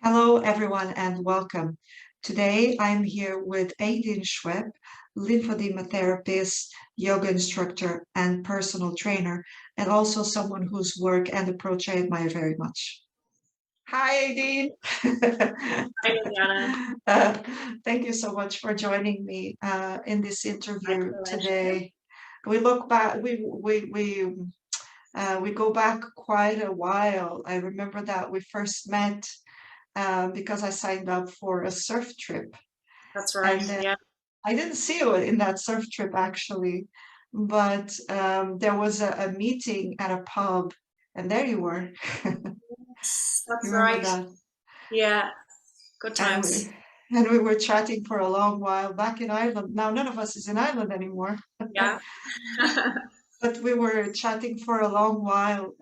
Hello, everyone, and welcome. Today, I'm here with Aideen Schweppe, Lymphedema Therapist, yoga instructor, and personal trainer, and also someone whose work and approach I admire very much. Hi, Aideen. Hi, Liliana. Uh, Thank you so much for joining me in this My interview pleasure. today. We look back. We go back quite a while. I remember that we first met because I signed up for a surf trip. That's right. And Yeah. I didn't see you in that surf trip actually, but there was a meeting at a pub, and there you were. You That's remember right. that? Yeah. Good And times. we were chatting for a long while back in Ireland. Now none of us is in Ireland anymore, Yeah. but we were chatting for a long while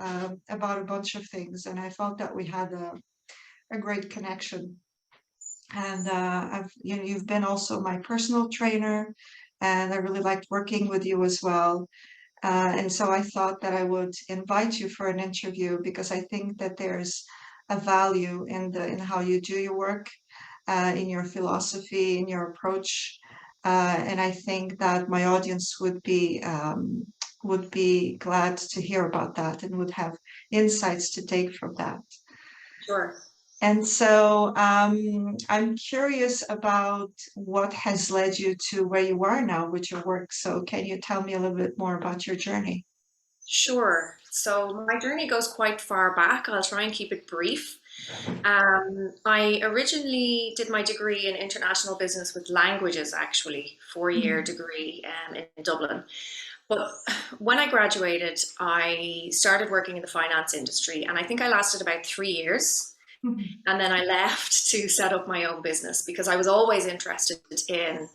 about a bunch of things, and I felt that we had a great connection. And you've been also my personal trainer, and I really liked working with you as well. And so I thought that I would invite you for an interview because I think that there's a value in how you do your work, in your philosophy, in your approach, and I think that my audience would be glad to hear about that and would have insights to take from that. Sure. And so I'm curious about what has led you to where you are now with your work. So can you tell me a little bit more about your journey? Sure. So my journey goes quite far back. I'll try and keep it brief. I originally did my degree in international business with languages, actually, 4-year Mhm. degree in Dublin. But when I graduated, I started working in the finance industry, and I think I lasted about 3 years. Mhm. And then I left to set up my own business because I was always interested in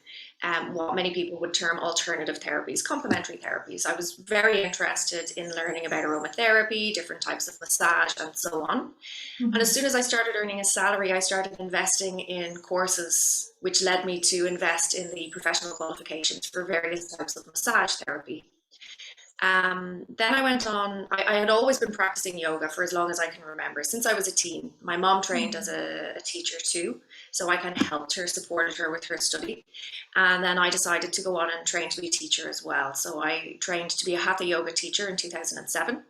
what many people would term alternative therapies, complementary therapies. I was very interested in learning about aromatherapy, different types of massage, and so on. And as Mhm. soon as I started earning a salary, I started investing in courses, which led me to invest in the professional qualifications for various types of massage therapy. Then I went on, I had always been practicing yoga for as long as I can remember, since I was a teen. My mom trained as Mhm. a teacher too, so I kind of helped her, supported her with her study. And then I decided to go on and train to be a teacher as well. So I trained to be a hatha yoga teacher in 2007.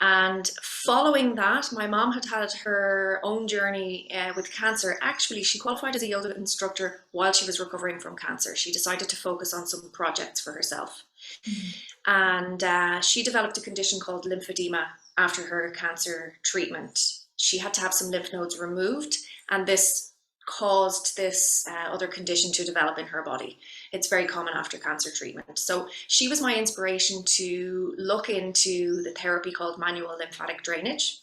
And following that, my mom had had her own journey with cancer. Actually, she qualified as a yoga instructor while she was recovering from cancer. She decided to focus on some projects for herself. Mhm. And she developed a condition called lymphedema after her cancer treatment. She had to have some lymph nodes removed, and this caused this other condition to develop in her body. It's very common after cancer treatment. So she was my inspiration to look into the therapy called manual lymphatic drainage.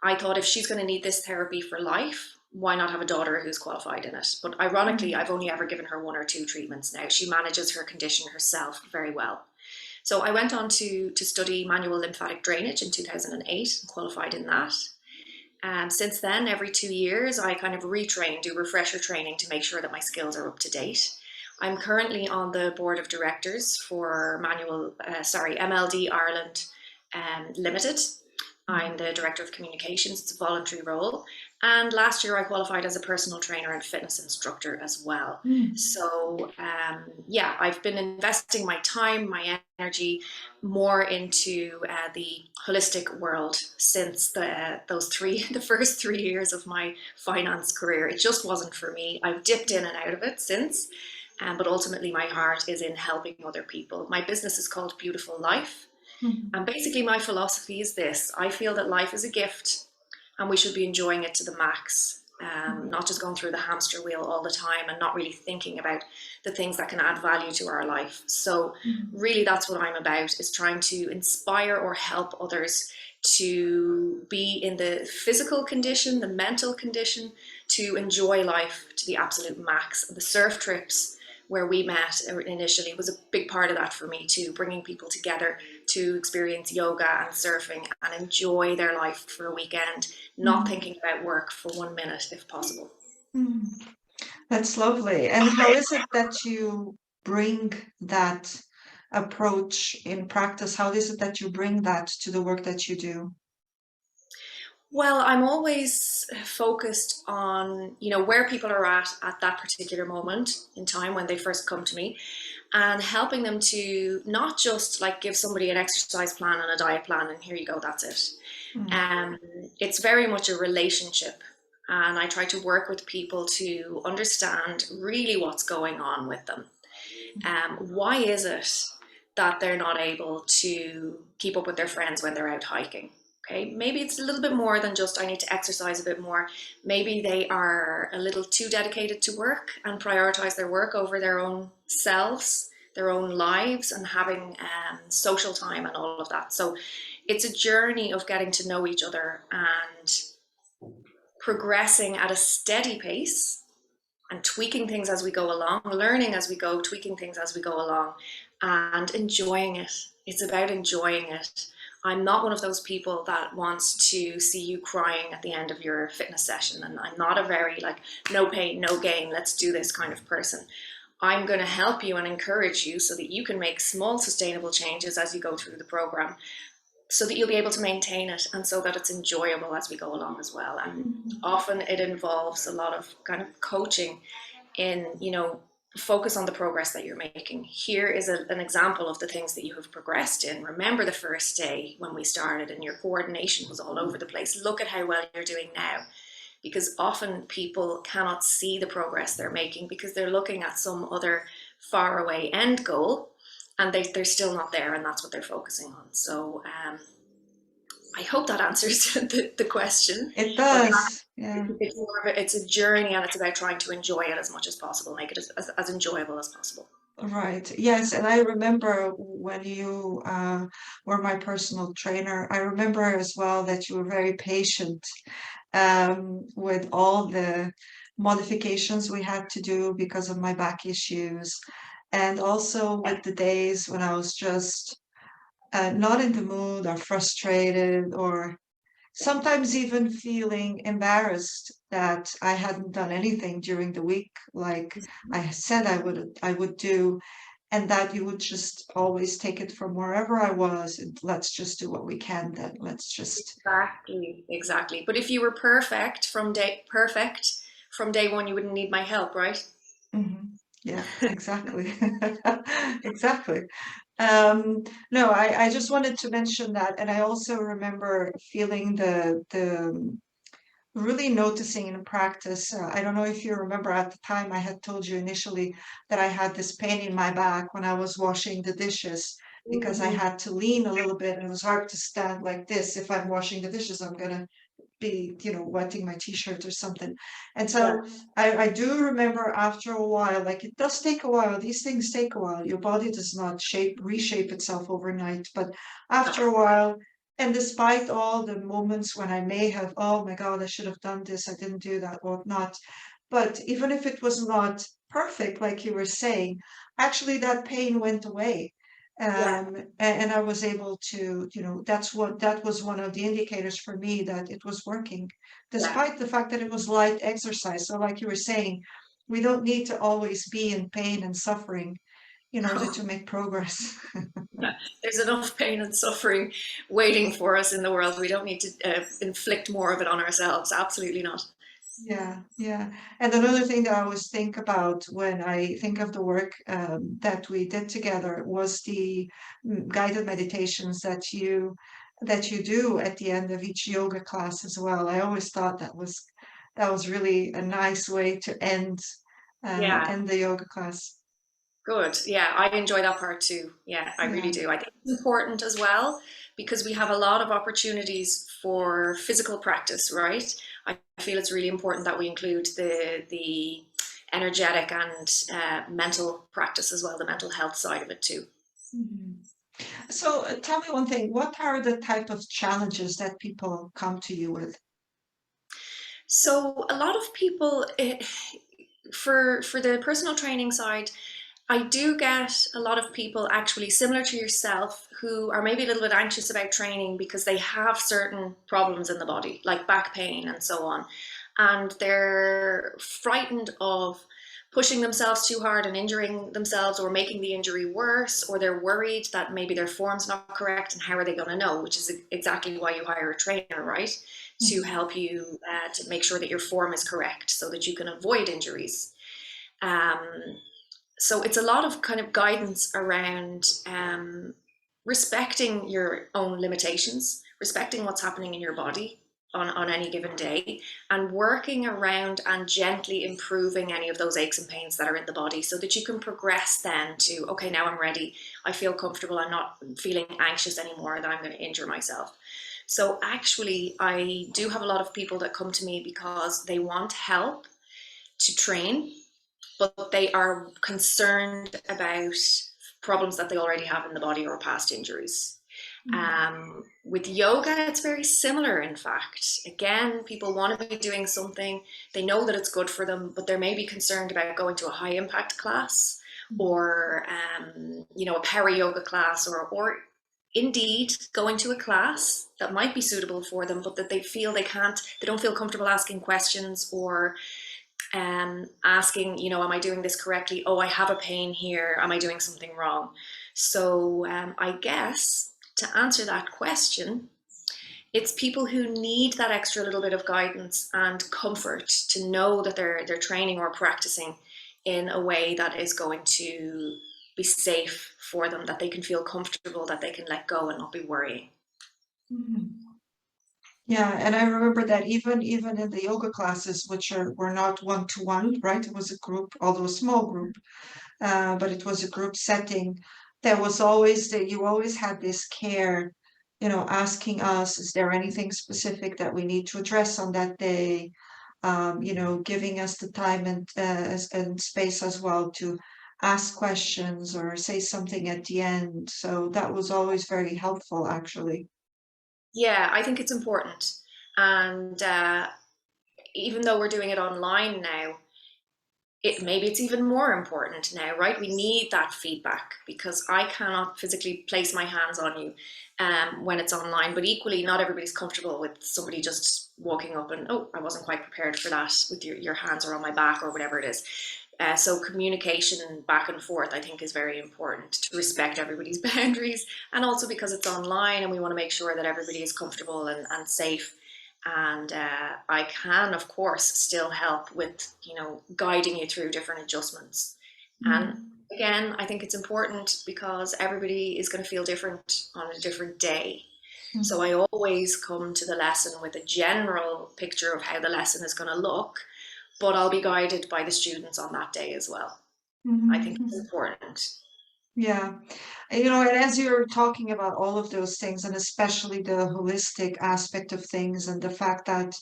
I thought if she's going to need this therapy for life, why not have a daughter who's qualified in it? But ironically, Mhm. I've only ever given her 1 or 2 treatments now. She manages her condition herself very well. So I went on to study manual lymphatic drainage in 2008 and qualified in that. Since then, every 2 years, I kind of retrain, do refresher training to make sure that my skills are up to date. I'm currently on the board of directors for MLD Ireland Limited. I'm the director of communications. It's a voluntary role. And last year, I qualified as a personal trainer and fitness instructor as well. Mhm. So, yeah, I've been investing my time, my energy more into the holistic world since the first 3 years of my finance career. It just wasn't for me. I've dipped in and out of it since, but ultimately, my heart is in helping other people. My business is called Beautiful Life. Mhm. And basically, my philosophy is this: I feel that life is a gift and we should be enjoying it to the max, not just going through the hamster wheel all the time and not really thinking about the things that can add value to our life. So, Mhm. really, that's what I'm about, is trying to inspire or help others to be in the physical condition, the mental condition, to enjoy life to the absolute max. The surf trips where we met initially was a big part of that for me too, bringing people together to experience yoga and surfing and enjoy their life for a weekend, not Mhm. thinking about work for 1 minute if possible. Mhm. That's lovely. And how is it that you bring that approach in practice? How is it that you bring that to the work that you do? Well, I'm always focused on, where people are at that particular moment in time when they first come to me, and helping them to not just like give somebody an exercise plan and a diet plan and here you go, that's it. Mm. Um, it's very much a relationship, and I try to work with people to understand really what's going on with them. Why is it that they're not able to keep up with their friends when they're out hiking? Okay, maybe it's a little bit more than just I need to exercise a bit more. Maybe they are a little too dedicated to work and prioritize their work over their own selves, their own lives, and having social time and all of that. So it's a journey of getting to know each other and progressing at a steady pace and tweaking things as we go along, learning as we go, tweaking things as we go along, and enjoying it. It's about enjoying it. I'm not one of those people that wants to see you crying at the end of your fitness session. And I'm not a very like, no pain, no gain, let's do this kind of person. I'm going to help you and encourage you so that you can make small sustainable changes as you go through the program, so that you'll be able to maintain it and so that it's enjoyable as we go along as well. And often it involves a lot of kind of coaching in, focus on the progress that you're making. Here is an example of the things that you have progressed in. Remember the first day when we started and your coordination was all over the place. Look at how well you're doing now. Because often people cannot see the progress they're making because they're looking at some other faraway end goal, and they're still not there, and that's what they're focusing on. So I hope that answers the question. It But does. Yeah. it's more of it's a journey, and it's about trying to enjoy it as much as possible, make it as enjoyable as possible. Right. Yes. And I remember when you were my personal trainer, I remember as well that you were very patient with all the modifications we had to do because of my back issues. And also with the days when I was just not in the mood or frustrated or sometimes even feeling embarrassed that I hadn't done anything during the week like I said I would do, and that you would just always take it from wherever I was and let's just do what we can then. Let's just Exactly. But if you were perfect from day one, you wouldn't need my help, right? Mhm. Yeah, exactly. Exactly. No, I just wanted to mention that, and I also remember feeling the really noticing in practice. I don't know if you remember at the time I had told you initially that I had this pain in my back when I was washing the dishes because I Mm-hmm. had to lean a little bit and it was hard to stand like this. If I'm washing the dishes, I'm gonna be, wetting my t-shirt or something. And Yeah. so I do remember after a while, like it does take a while, these things take a while. Your body does not reshape itself overnight, but after a while, and despite all the moments when I may have, oh my God, I should have done this, I didn't do that, whatnot. But even if it was not perfect, like you were saying, actually that pain went away. Yeah. And I was able to, that was one of the indicators for me that it was working, Yeah. despite the fact that it was light exercise. So, like you were saying, we don't need to always be in pain and suffering in order No. to make progress. Yeah. There's enough pain and suffering waiting for us in the world. We don't need to inflict more of it on ourselves. Absolutely not. Yeah, yeah. And another thing that I always think about when I think of the work that we did together was the guided meditations that you do at the end of each yoga class as well. I always thought that was really a nice way to Yeah. end the yoga class. Good. Yeah, I enjoy that part too. Yeah, I really Yeah. do. I think it's important as well because we have a lot of opportunities for physical practice, right? I feel it's really important that we include the energetic and mental practice as well, the mental health side of it too. Mhm. So tell me one thing, what are the type of challenges that people come to you with? So a lot of people, for the personal training side, I do get a lot of people actually similar to yourself who are maybe a little bit anxious about training because they have certain problems in the body, like back pain and so on. And they're frightened of pushing themselves too hard and injuring themselves or making the injury worse, or they're worried that maybe their form's not correct and how are they going to know, which is exactly why you hire a trainer, right? to Mhm. help you to make sure that your form is correct so that you can avoid injuries. Um, so it's a lot of kind of guidance around respecting your own limitations, respecting what's happening in your body on any given day, and working around and gently improving any of those aches and pains that are in the body so that you can progress then to, okay, now I'm ready. I feel comfortable. I'm not feeling anxious anymore that I'm going to injure myself. So actually, I do have a lot of people that come to me because they want help to train, but they are concerned about problems that they already have in the body or past injuries. With yoga, it's very similar, in fact. Again, people want to be doing something, they know that it's good for them, but they may be concerned about going to a high impact class or, a peri yoga class or indeed going to a class that might be suitable for them, but that they feel they don't feel comfortable asking questions or asking, am I doing this correctly? Oh, I have a pain here. Am I doing something wrong? So I guess to answer that question, it's people who need that extra little bit of guidance and comfort to know that they're training or practicing in a way that is going to be safe for them, that they can feel comfortable, that they can let go and not be worrying. Mhm. Yeah, and I remember that even in the yoga classes, which were not one to one, right? It was a group, although a small group, but it was a group setting. There was always that you always had this care, asking us, is there anything specific that we need to address on that day? Giving us the time and space as well to ask questions or say something at the end. So that was always very helpful, actually. Yeah, I think it's important. And even though we're doing it online now, maybe it's even more important now, right? We need that feedback because I cannot physically place my hands on you when it's online. But equally, not everybody's comfortable with somebody just walking up and, oh, I wasn't quite prepared for that with your hands are on my back or whatever it is. So communication back and forth, I think, is very important to respect everybody's boundaries, and also because it's online and we want to make sure that everybody is comfortable and safe. And I can, of course, still help with, guiding you through different adjustments. And Mm. again, I think it's important because everybody is going to feel different on a different day. So Mhm. I always come to the lesson with a general picture of how the lesson is going to look, but I'll be guided by the students on that day as well. I think it's Mhm. important. Yeah. And as you're talking about all of those things, and especially the holistic aspect of things, and the fact that,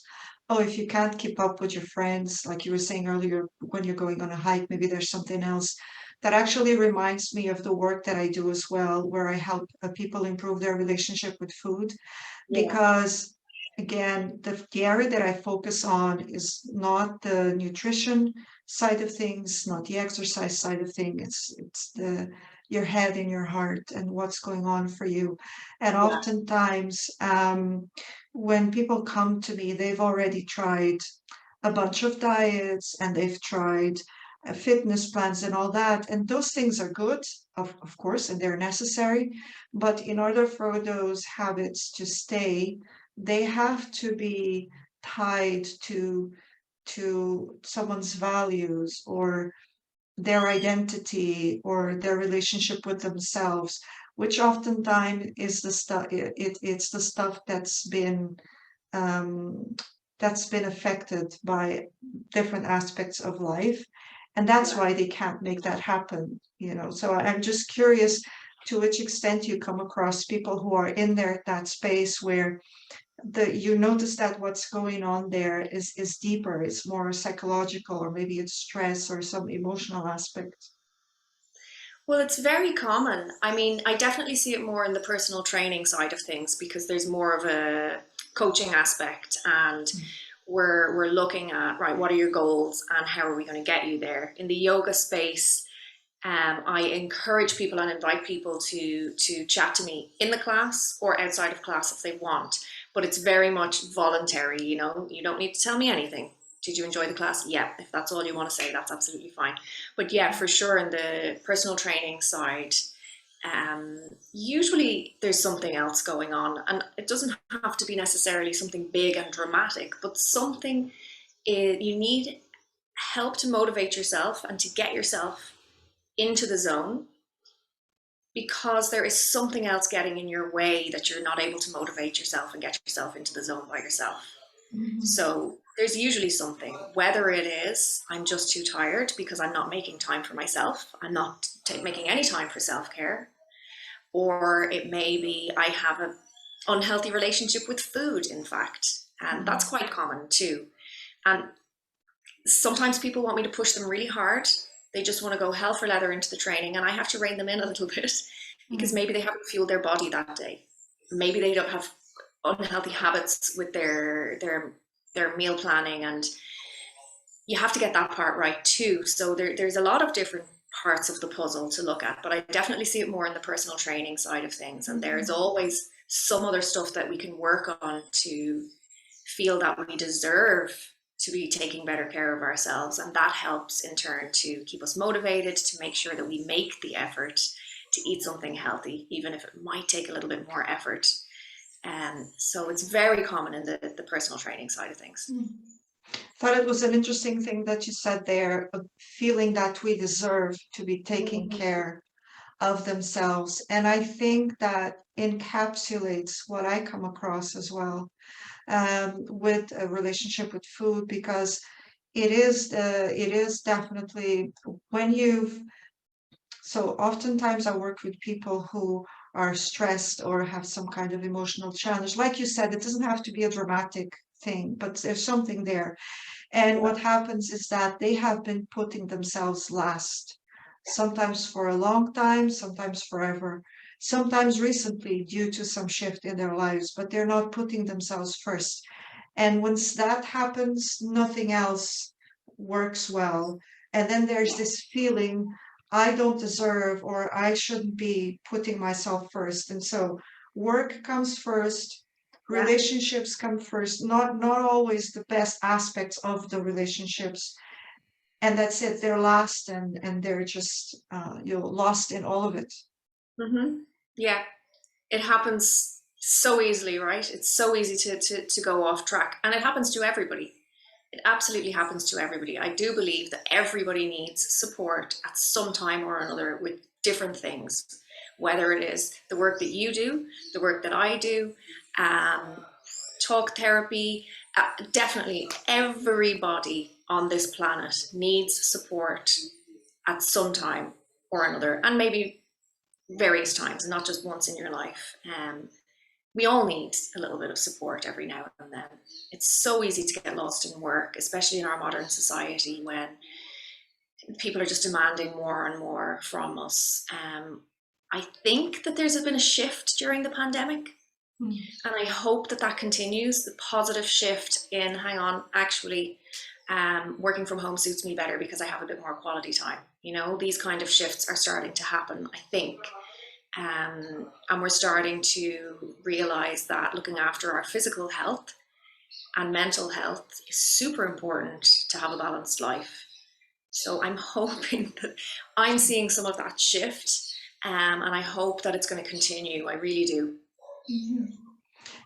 oh, if you can't keep up with your friends, like you were saying earlier, when you're going on a hike, maybe there's something else. That actually reminds me of the work that I do as well, where I help people improve their relationship with food. Yeah, Because, again, the area that I focus on is not the nutrition side of things, not the exercise side of things. It's the your head and your heart and what's going on for you. And yeah, oftentimes, when people come to me, they've already tried a bunch of diets and they've tried fitness plans and all that. And those things are good, of course, and they're necessary. But in order for those habits to stay, they have to be tied to someone's values or their identity or their relationship with themselves, which oftentimes is the stuff it's the stuff um, that's been affected by different aspects of life, and that's yeah. why they can't make that happen. So I'm just curious to which extent you come across people who are in there that space where you notice that what's going on there is deeper, it's more psychological, or maybe it's stress or some emotional aspect. Well, it's very common. I mean, I definitely see it more in the personal training side of things because there's more of a coaching aspect, and we're looking at, right, what are your goals and how are we going to get you there? In the yoga space, I encourage people and invite people to chat to me in the class or outside of class if they want, but it's very much voluntary. You don't need to tell me anything. Did you enjoy the class? Yeah, if that's all you want to say, that's absolutely fine. But yeah, for sure, in the personal training side, Usually there's something else going on, and it doesn't have to be necessarily something big and dramatic, but something you need help to motivate yourself and to get yourself into the zone, because there is something else getting in your way that you're not able to motivate yourself and get yourself into the zone by yourself. Mhm. So there's usually something, whether it is I'm just too tired because I'm not making time for myself, I'm not making any time for self-care, or it may be I have an unhealthy relationship with food, in fact, and that's Mhm. quite common too. And sometimes people want me to push them really hard. They just want to go hell for leather into the training, and I have to rein them in a little bit because Mhm. maybe they haven't fueled their body that day. Maybe they don't have unhealthy habits with their meal planning, and you have to get that part right too. So there's a lot of different parts of the puzzle to look at, but I definitely see it more in the personal training side of things. And there's Mhm. always some other stuff that we can work on to feel that we deserve to be taking better care of ourselves. And that helps in turn to keep us motivated, to make sure that we make the effort to eat something healthy, even if it might take a little bit more effort. So it's very common in the personal training side of things. Mhm. Thought it was an interesting thing that you said there, feeling that we deserve to be taking Mhm. care of themselves. And I think that encapsulates what I come across as well, with a relationship with food, because it is definitely when you've so oftentimes I work with people who are stressed or have some kind of emotional challenge. Like you said, it doesn't have to be a dramatic thing, but there's something there. And what happens is that they have been putting themselves last, sometimes for a long time, sometimes forever, sometimes recently due to some shift in their lives, but they're not putting themselves first. And once that happens, nothing else works well. And then there's this feeling, I don't deserve or I shouldn't be putting myself first. And so work comes first, Yeah. relationships come first, not always the best aspects of the relationships. And that's it, they're lost, and they're just you're lost in all of it. Hmm. Yeah. It happens so easily, right? It's so easy to go off track. And it happens to everybody. It absolutely happens to everybody. I do believe that everybody needs support at some time or another with different things, whether it is the work that you do, the work that I do, um, talk therapy. Definitely everybody on this planet needs support at some time or another, and maybe various times, not just once in your life. We all need a little bit of support every now and then. It's so easy to get lost in work, especially in our modern society when people are just demanding more and more from us. I think that there's been a shift during the pandemic, Mm. and I hope that that continues. The positive shift in, hang on, actually, working from home suits me better because I have a bit more quality time. You know, these kind of shifts are starting to happen, I think. And we're starting to realize that looking after our physical health and mental health is super important to have a balanced life. So I'm hoping that I'm seeing some of that shift, and I hope that it's going to continue. I really do. Mhm.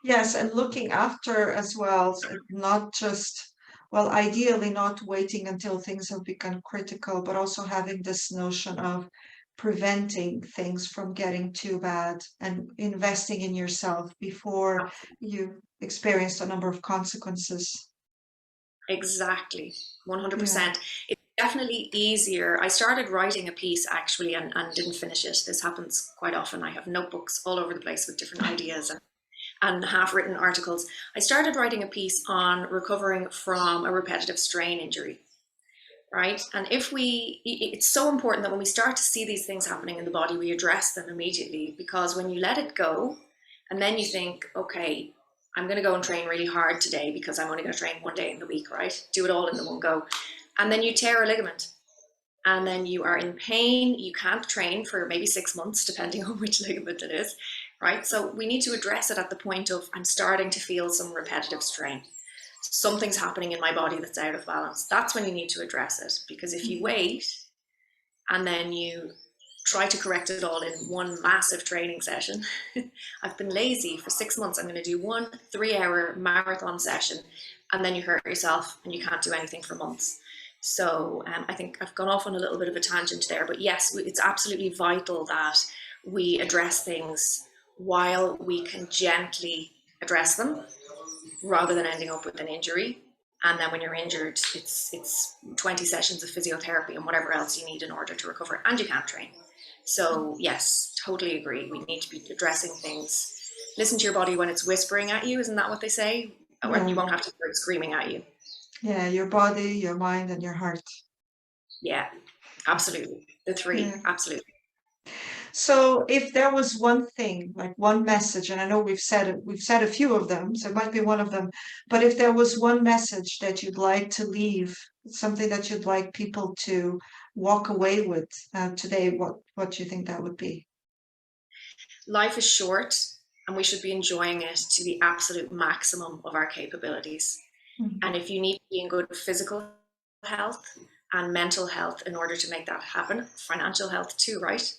Yes, and looking after as well, not just, well, ideally not waiting until things have become critical, but also having this notion of preventing things from getting too bad and investing in yourself before you experience a number of consequences. Exactly, Yeah. 100%. It's definitely easier. I started writing a piece actually and didn't finish it. This happens quite often. I have notebooks all over the place with different ideas and half written articles. I started writing a piece on recovering from a repetitive strain injury, right? And it's so important that when we start to see these things happening in the body, we address them immediately, because when you let it go and then you think, okay, I'm going to go and train really hard today because I'm only going to train one day in the week, right? Do it all in the one go. And then you tear a ligament and then you are in pain. You can't train for maybe 6 months, depending on which ligament it is, right? So we need to address it at the point of, I'm starting to feel some repetitive strain. Something's happening in my body that's out of balance. That's when you need to address it. Because if you Mhm. wait and then you try to correct it all in one massive training session. I've been lazy for 6 months. I'm going to do 1 3-hour marathon session, and then you hurt yourself and you can't do anything for months. So I think I've gone off on a little bit of a tangent there, but yes, it's absolutely vital that we address things while we can gently address them, rather than ending up with an injury. And then when you're injured, it's 20 sessions of physiotherapy and whatever else you need in order to recover, and you can't train. So yes, totally agree. We need to be addressing things. Listen to your body when it's whispering at you. Isn't that what they say? When you won't have to start screaming at you. Yeah, your body, your mind, and your heart. Yeah, absolutely. The three, absolutely. So if there was one thing, like one message, and I know we've said a few of them, so it might be one of them, but if there was one message that you'd like to leave, something that you'd like people to walk away with today, what do you think that would be? Life is short, and we should be enjoying it to the absolute maximum of our capabilities. Mm-hmm. And if you need to be in good physical health and mental health in order to make that happen, financial health too, right?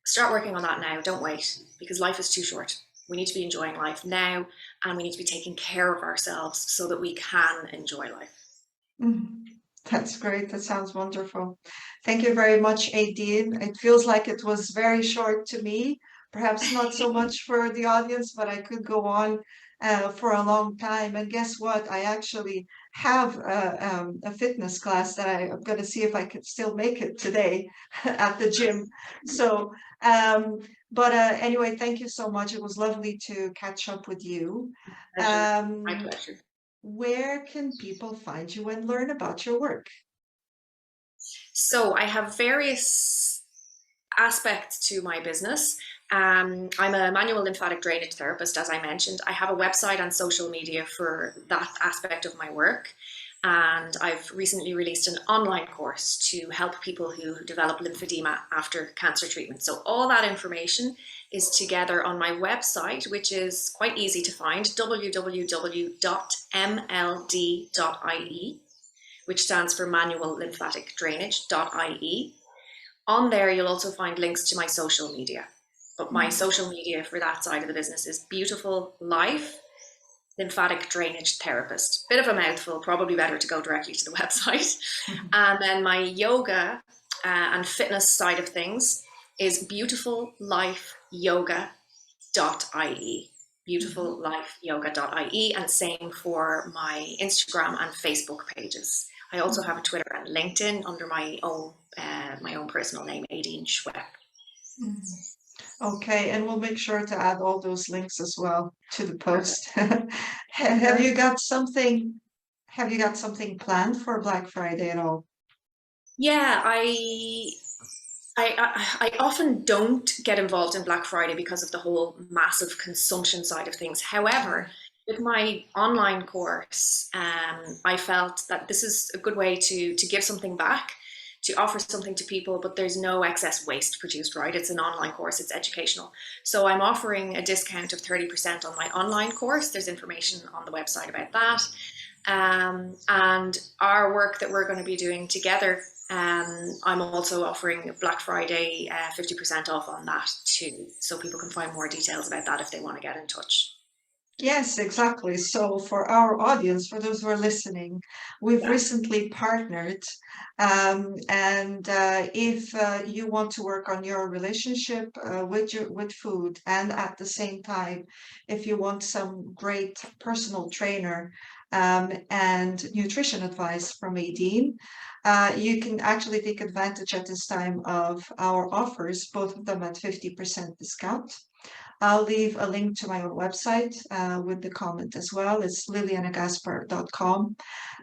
Start working on that now. Don't wait, because life is too short. We need to be enjoying life now, and we need to be taking care of ourselves so that we can enjoy life. Mm-hmm. That's great. That sounds wonderful. Thank you very much, Aideen. It feels like it was very short to me, perhaps not so much for the audience, but I could go on for a long time. And guess what? I actually have a fitness class that I'm going to see if I could still make it today at the gym. So, but anyway, thank you so much. It was lovely to catch up with you. My pleasure. Where can people find you and learn about your work? So I have various aspects to my business. I'm a manual lymphatic drainage therapist, as I mentioned. I have a website and social media for that aspect of my work. And I've recently released an online course to help people who develop lymphedema after cancer treatment. So all that information is together on my website, which is quite easy to find, www.mld.ie, which stands for manual lymphatic drainage.ie. On there, you'll also find links to my social media. But my social media for that side of the business is Beautiful Life Lymphatic Drainage Therapist. Bit of a mouthful, probably better to go directly to the website. And then my yoga and fitness side of things is beautifullifeyoga.ie. Beautifullifeyoga.ie, and same for my Instagram and Facebook pages. I also have a Twitter and LinkedIn under my own personal name, Aideen Schweppe. Okay, and we'll make sure to add all those links as well to the post. Have you got something planned for Black Friday at all? Yeah, I often don't get involved in Black Friday because of the whole massive consumption side of things. However, with my online course, I felt that this is a good way to give something back, to offer something to people, but there's no excess waste produced, right? It's an online course, it's educational. So I'm offering a discount of 30% on my online course. There's information on the website about that. And our work that we're going to be doing together, I'm also offering Black Friday 50% off on that too. So people can find more details about that if they want to get in touch. Yes, exactly. So for our audience, for those who are listening, we've recently partnered. And if you want to work on your relationship with food, and at the same time, if you want some great personal trainer and nutrition advice from Aideen, you can actually take advantage at this time of our offers, both of them at 50% discount. I'll leave a link to my own website with the comment as well. It's lilianagaspar.com.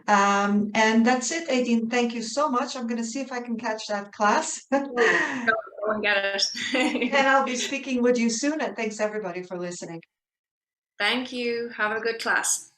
And that's it, Aideen. Thank you so much. I'm going to see if I can catch that class. Go and get it. And I'll be speaking with you soon. And thanks everybody for listening. Thank you. Have a good class.